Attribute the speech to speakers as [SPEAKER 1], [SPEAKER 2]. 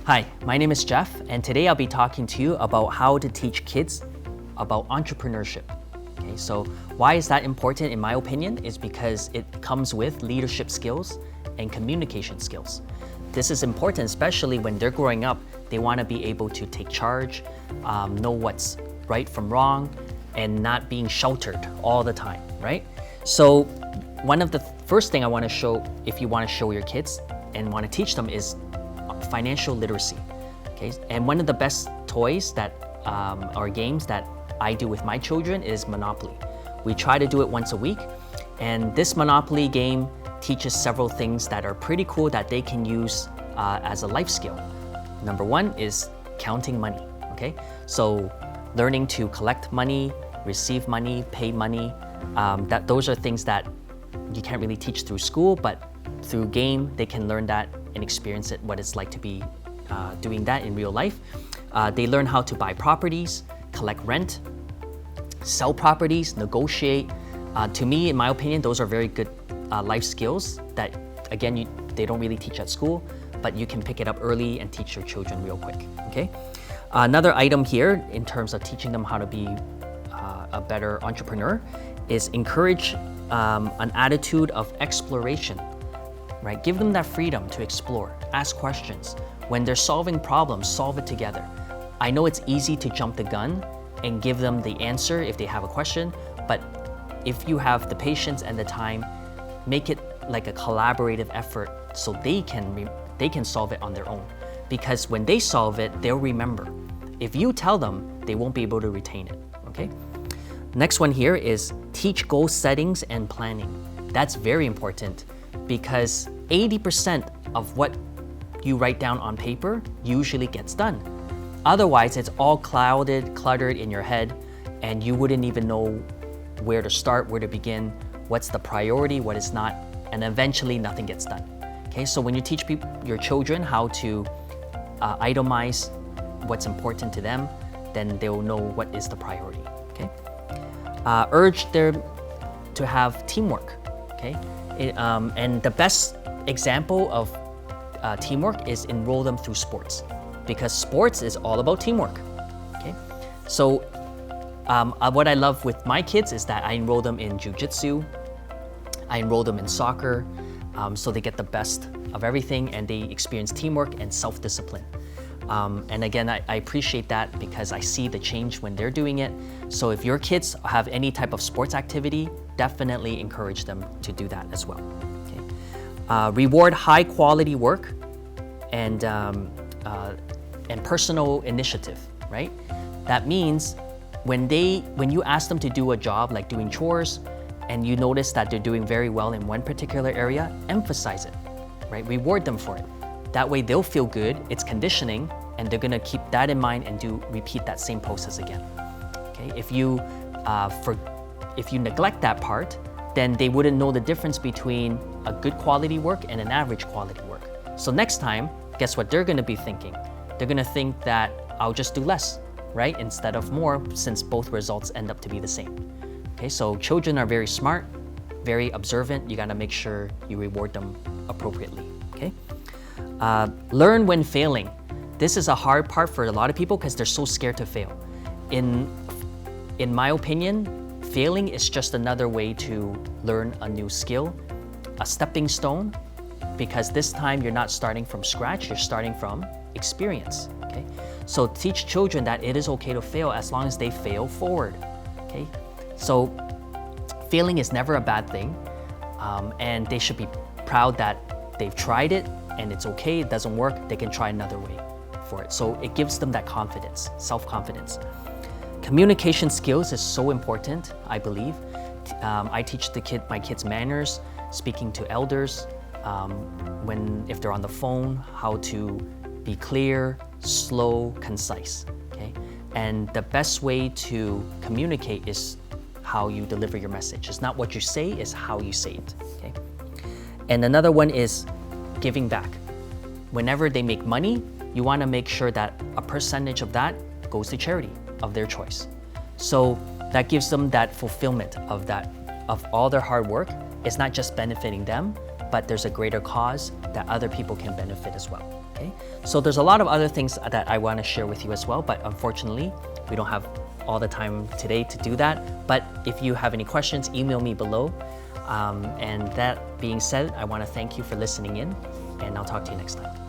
[SPEAKER 1] Hi, my name is Jeff, and today I'll be talking to you about how to teach kids about entrepreneurship. Okay, so why is that important in my opinion is because it comes with leadership skills and communication skills. This is important, especially when they're growing up. They want to be able to take charge, know what's right from wrong, and not being sheltered all the time, right? So one of the first thing I want to show, if you want to show your kids and want to teach them, is financial literacy. Okay, and one of the best toys that or games that I do with my children is Monopoly. We try to do it once a week, and this Monopoly game teaches several things that are pretty cool that they can use as a life skill. Number one is counting money. Okay, so learning to collect money, receive money, pay money. Those are things that you can't really teach through school, but through game they can learn that and experience it, what it's like to be doing that in real life. They learn how to buy properties, collect rent, sell properties, negotiate. To me, in my opinion, those are very good life skills that, again, they don't really teach at school, but you can pick it up early and teach your children real quick, okay? Another item here in terms of teaching them how to be a better entrepreneur is encourage an attitude of exploration. Right? Give them that freedom to explore, ask questions. When they're solving problems, solve it together. I know it's easy to jump the gun and give them the answer if they have a question, but if you have the patience and the time, make it like a collaborative effort so they can solve it on their own. Because when they solve it, they'll remember. If you tell them, they won't be able to retain it, okay? Next one here is teach goal settings and planning. That's very important, because 80% of what you write down on paper usually gets done. Otherwise, it's all cluttered in your head, and you wouldn't even know where to start, where to begin, what's the priority, what is not, and eventually nothing gets done. Okay, so when you teach your children how to itemize what's important to them, then they'll know what is the priority, okay? Urge them to have teamwork, okay? And the best example of teamwork is enroll them through sports, because sports is all about teamwork. Okay, so what I love with my kids is that I enroll them in jiu-jitsu, I enroll them in soccer, so they get the best of everything and they experience teamwork and self-discipline. And again, I appreciate that because I see the change when they're doing it. So if your kids have any type of sports activity, definitely encourage them to do that as well. Okay? Reward high quality work and personal initiative, right? That means when you ask them to do a job like doing chores and you notice that they're doing very well in one particular area, emphasize it, right? Reward them for it. That way they'll feel good, it's conditioning, and they're gonna keep that in mind and repeat that same process again. Okay? If you neglect that part, then they wouldn't know the difference between a good quality work and an average quality work. So next time, guess what they're gonna be thinking? They're gonna think that I'll just do less, right? Instead of more, since both results end up to be the same. Okay, so children are very smart, very observant. You gotta make sure you reward them appropriately, okay? Learn when failing. This is a hard part for a lot of people because they're so scared to fail. In my opinion, failing is just another way to learn a new skill, a stepping stone, because this time you're not starting from scratch, you're starting from experience, okay? So teach children that it is okay to fail as long as they fail forward, okay? So failing is never a bad thing, and they should be proud that they've tried it and it's okay, it doesn't work, they can try another way for it. So it gives them that confidence, self-confidence. Communication skills is so important, I believe. I teach my kids manners, speaking to elders, if they're on the phone, how to be clear, slow, concise, okay? And the best way to communicate is how you deliver your message. It's not what you say, it's how you say it, okay? And another one is giving back. Whenever they make money, you want to make sure that a percentage of that goes to charity of their choice. So that gives them that fulfillment of all their hard work. It's not just benefiting them, but there's a greater cause that other people can benefit as well. Okay, so there's a lot of other things that I want to share with you as well, but unfortunately, we don't have all the time today to do that. But if you have any questions, email me below. And that being said, I want to thank you for listening in, and I'll talk to you next time.